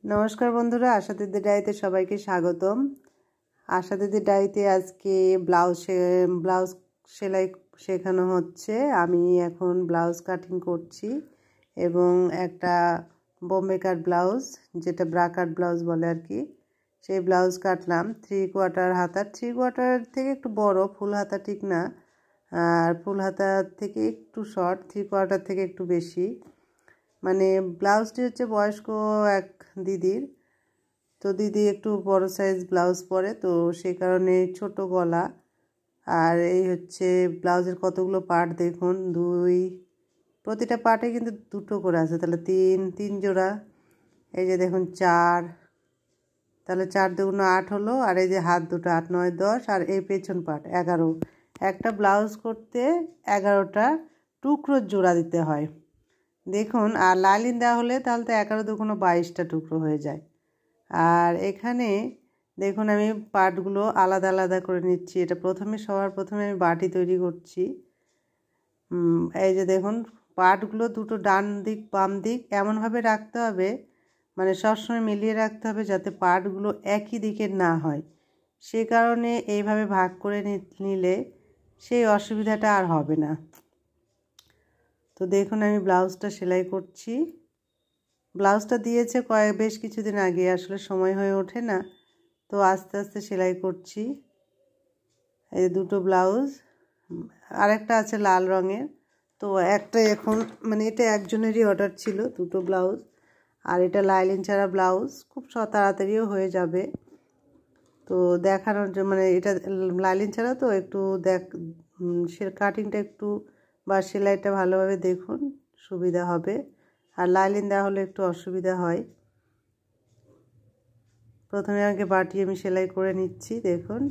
नमस्कार बंधुरा आशा दीदी डायरीते सबाइके स्वागतम। आशा दीदी डायरीते आज के ब्लाउज सेलाई शेखानो होच्छे। आमी एखन ब्लाउज काटिंग करछि एबं एकटा बम्बे काट ब्लाउज जेटा ब्रा काट ब्लाउज बोले आर कि सेई ब्लाउज काटलाम। 3/4 हातार, 3/4 থেকে একটু বড়, ফুল হাতা ঠিক না, আর ফুল হাতা থেকে একটু শর্ট, 3/4 থেকে একটু বেশি। মানে ব্লাউজটি হচ্ছে বয়স্ক এক দিদির, তো দিদি একটু বড় সাইজ ব্লাউজ পরে, তো সেই কারণে ছোট গলা। আর এই হচ্ছে ব্লাউজের কতগুলো পার্ট দেখুন, প্রতিটা পার্টে কিন্তু দুটো করে আছে, তাহলে তিন জোড়া। এই যে দেখুন 4, তাহলে 4 দুগুণ 8 হলো। আর এই যে হাত দুটো 8, 9, 10, আর এই পেছন পার্ট 11। একটা ব্লাউজ করতে 11টা টুকরোর জোড়া দিতে হয় দেখুন। আর লাইলিন দেওয়া হলে তাহলে তো 11 দুগুণ 22টা টুকরো হয়ে যায়। আর এখানে দেখুন আমি পার্টগুলো আলাদা আলাদা করে নিচ্ছি। এটা সবার প্রথমে আমি বাটি তৈরি করছি। এই যে দেখুন পার্টগুলো দুটো ডান দিক বাম দিক এমনভাবে রাখতে হবে, মানে সবসময় মিলিয়ে রাখতে হবে যাতে পার্টগুলো একই দিকের না হয়। সে কারণে এইভাবে ভাগ করে নিলে সেই অসুবিধাটা আর হবে না। তো দেখুন আমি ব্লাউজটা সেলাই করছি। ব্লাউজটা দিয়েছে বেশ কিছুদিন আগে, আসলে সময় হয়ে ওঠে না, তো আস্তে আস্তে সেলাই করছি। এই দুটো ব্লাউজ, আরেকটা আছে লাল রঙের, তো একটা এখন মানে এটা একজনেরই অর্ডার ছিল, দুটো ব্লাউজ। আর এটা লাইলিন ছাড়া ব্লাউজ, খুব তাড়াতাড়িও হয়ে যাবে। তো দেখানোর মানে এটা লাইলিন ছাড়া তো একটু কাটিংটা একটু বা সেলাইটা ভালোভাবে দেখুন, সুবিধা হবে। আর লাইলিন দেওয়া হলে একটু অসুবিধা হয়। প্রথমে আগে বাটি আমি সেলাই করে নিচ্ছি দেখুন।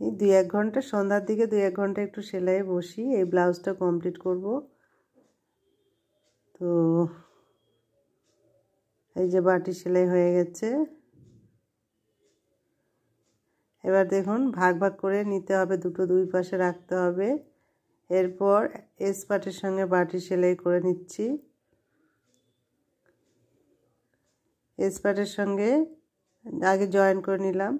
এই 2-1 ঘন্টা, সন্ধ্যার দিকে 2-1 ঘন্টা একটু সেলাই বসি, এই ব্লাউজটা কমপ্লিট করব। তো এই যে বাটি সেলাই হয়ে গেছে। এবার দেখুন ভাগ ভাগ করে নিতে হবে, দুটো দুই পাশে রাখতে হবে। এরপর এস পাটের সঙ্গে বাটি সেলাই করে নিচ্ছি। এস পাটের সঙ্গে আগে জয়েন করে নিলাম।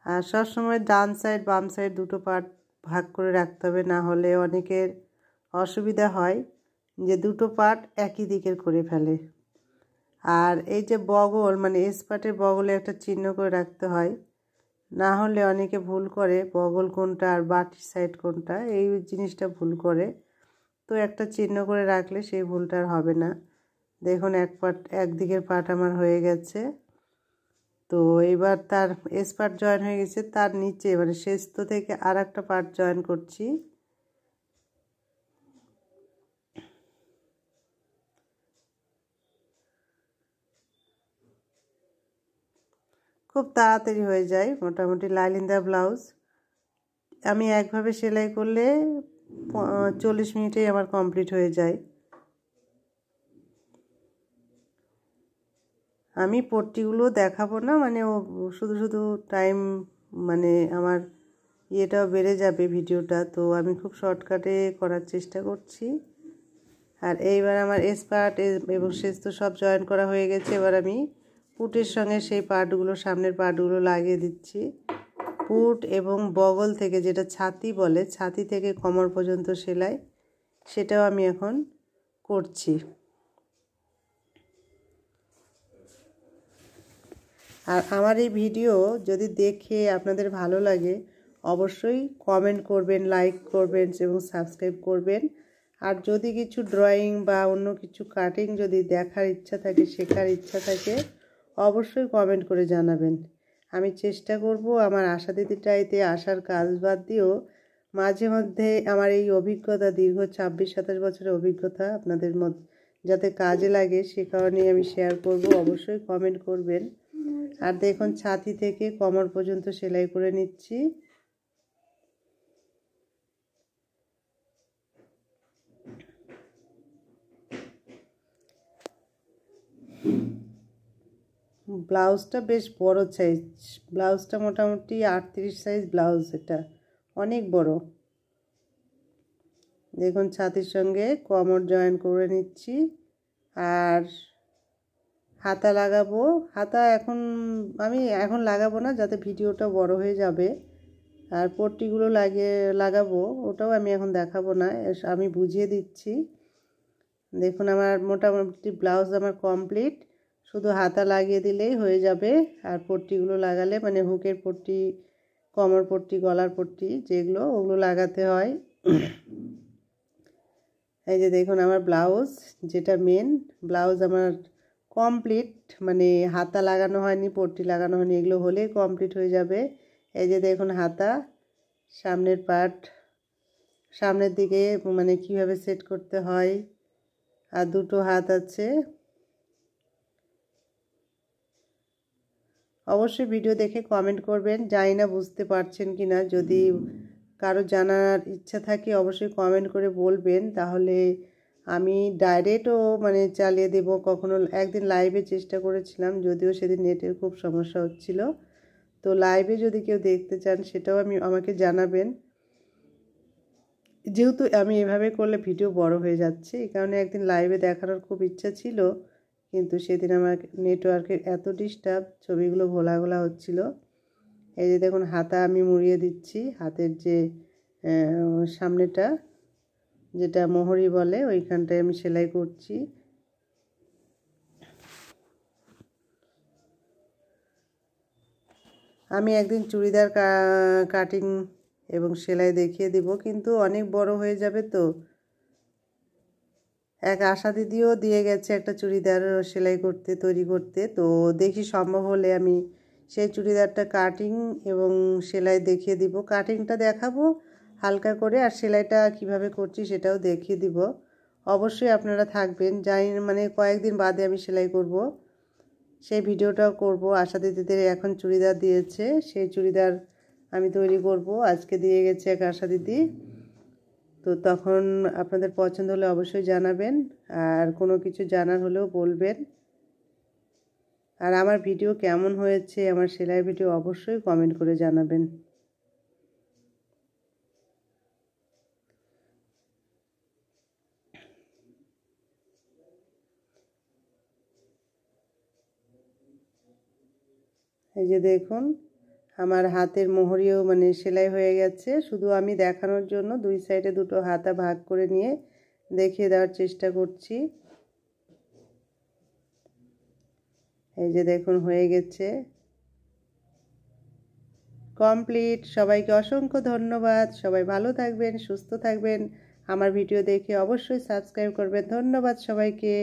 আর সবসময় ডান সাইড বাম সাইড দুটো পার্ট ভাগ করে রাখতে হবে, না হলে অনেকের অসুবিধা হয় যে দুটো পার্ট একই দিকের করে ফেলে। আর এই যে বগল, মানে এস পাটের বগলে একটা চিহ্ন করে রাখতে হয়, না হলে অনেকে ভুল করে বগল কোনটা আর বাটির সাইড কোনটা, এই জিনিসটা ভুল করে। তো একটা চিহ্ন করে রাখলে সেই ভুলটা আর হবে না। দেখুন একদিকের পার্ট আমার হয়ে গেছে। তো এবার তার এস পার্ট জয়েন হয়ে গেছে, তার নিচে মানে শেষত থেকে আর একটা পার্ট জয়েন করছি। খুব তাড়াতাড়ি হয়ে যায় মোটামুটি লাইলিন দেওয়া ব্লাউজ। আমি একভাবে সেলাই করলে 40 মিনিটেই আমার কমপ্লিট হয়ে যায়। আমি পট্টিগুলো দেখাবো না, মানে ও শুধু টাইম, মানে আমার ইয়েটাও বেড়ে যাবে ভিডিওটা, তো আমি খুব শর্টকাটে করার চেষ্টা করছি। আর এইবার আমার এস পার্ট এবং শেষ তো সব জয়েন করা হয়ে গেছে। এবার আমি পুটের সঙ্গে সেই পার্টগুলো, সামনের পার্টগুলো লাগিয়ে দিচ্ছি। পুট এবং বগল থেকে, যেটা ছাতি বলে, ছাতি থেকে কোমর পর্যন্ত সেলাই, সেটাও আমি এখন করছি। আর আমার এই ভিডিও যদি দেখে আপনাদের ভালো লাগে অবশ্যই কমেন্ট করবেন, লাইক করবেন এবং সাবস্ক্রাইব করবেন। আর যদি কিছু ড্রয়িং বা অন্য কিছু কাটিং যদি দেখার ইচ্ছা থাকে, শেখার ইচ্ছা থাকে, অবশ্যই কমেন্ট করে জানাবেন। আমি চেষ্টা করব আমার আশা দিদি ডায়েরিতে আসার কাজ বাদ দিয়েও মাঝে মধ্যে আমার এই অভিজ্ঞতা, দীর্ঘ 26-27 বছরের অভিজ্ঞতা আপনাদের যাতে কাজে লাগে, সে কারণেই আমি শেয়ার করব। অবশ্যই কমেন্ট করবেন। আর দেখুন ছাতি থেকে কোমর পর্যন্ত সেলাই করে নিচ্ছি। ব্লাউজটা বেশ বড় সাইজ, ব্লাউজটা মোটামুটি 38 সাইজ ব্লাউজ, এটা অনেক বড়। দেখুন ছাতির সঙ্গে কোমর জয়েন করে নিচ্ছি। আর হাতা লাগাবো। হাতা আমি এখন লাগাবো না, যাতে ভিডিওটা বড় হয়ে যাবে। আর পট্টিগুলো লাগাবো, ওটাও আমি এখন দেখাবো না, আমি বুঝিয়ে দিচ্ছি। দেখুন আমার মোটামুটি ব্লাউজ আমার কমপ্লিট, শুধু হাতা লাগিয়ে দিলেই হয়ে যাবে। আর পট্টিগুলো লাগালে মানে হুকের পট্টি, কোমর পট্টি, গলার পট্টি যেগুলো, ওগুলো লাগাতে হয়। এই যে দেখুন আমার ব্লাউজ, যেটা মেন ব্লাউজ আমার কমপ্লিট, মানে হাতা লাগানো হয়নি, পট্টি লাগানো হয়নি, এগুলো হলেই কমপ্লিট হয়ে যাবে। এই যে দেখুন হাতা, সামনের পার্ট, সামনের দিকে মানে কিভাবে সেট করতে হয়। আর দুটো হাত আছে। অবশ্যই ভিডিও দেখে কমেন্ট করবেন, জানি না বুঝতে পারছেন কি না। যদি কারো জানার ইচ্ছা থাকে অবশ্যই কমেন্ট করে বলবেন, তাহলে আমি ডাইরেক্টও মানে চালিয়ে দেব। কখনো একদিন লাইভে চেষ্টা করেছিলাম, যদিও সেদিন নেটের খুব সমস্যা হচ্ছিল। তো লাইভে যদি কেউ দেখতে চান সেটাও আমাকে জানাবেন। যেহেতু আমি এভাবে করলে ভিডিও বড় হয়ে যাচ্ছে, এই কারণে একদিন লাইভে দেখানোর খুব ইচ্ছা ছিল, কিন্তু সেদিন আমার নেটওয়ার্কের এত ডিস্টার্ব, ছবিগুলো ঘোলা ঘোলা হচ্ছিল। এই যে দেখুন হাতা আমি মুড়িয়ে দিচ্ছি, হাতের যে সামনেটা, যেটা মোহরি বলে, ওইখানটায় আমি সেলাই করছি। আমি একদিন চুড়িদার কাটিং এবং সেলাই দেখিয়ে দিব, কিন্তু অনেক বড় হয়ে যাবে। তো এক আশা দিদিও দিয়ে গেছে একটা চুড়িদার সেলাই করতে, তৈরি করতে। তো দেখি সম্ভব হলে আমি সেই চুড়িদারটা কাটিং এবং সেলাই দেখিয়ে দিব। কাটিংটা দেখাবো হালকা করে, আর সেলাইটা কিভাবে করছি সেটাও দেখিয়ে দিব। অবশ্যই আপনারা থাকবেন, জানি মানে কয়েকদিন বাদে আমি সেলাই করব, সেই ভিডিওটাও করব। আশা দিদিদের এখন চুড়িদার দিয়েছে, সেই চুড়িদার আমি তৈরি করব। আজকে দিয়ে গেছে এক আশা দিদি, তো তখন আপনাদের পছন্দ হলে অবশ্যই জানাবেন, আর কোনো কিছু জানার হলেও বলবেন। আর আমার ভিডিও কেমন হয়েছে, আমার সেলাই ভিডিও অবশ্যই কমেন্ট করে জানাবেন। এই যে দেখুন আমার হাতের মোহরিও মানে সেলাই হয়ে গেছে, শুধু আমি দেখানোর জন্য দুই সাইডে দুটো হাতা ভাগ করে নিয়ে দেখিয়ে দেওয়ার চেষ্টা করছি। এই যে দেখুন হয়ে গেছে, কমপ্লিট। সবাইকে অসংখ্য ধন্যবাদ। সবাই ভালো থাকবেন, সুস্থ থাকবেন। আমার ভিডিও দেখে অবশ্যই সাবস্ক্রাইব করবেন। ধন্যবাদ সবাইকে।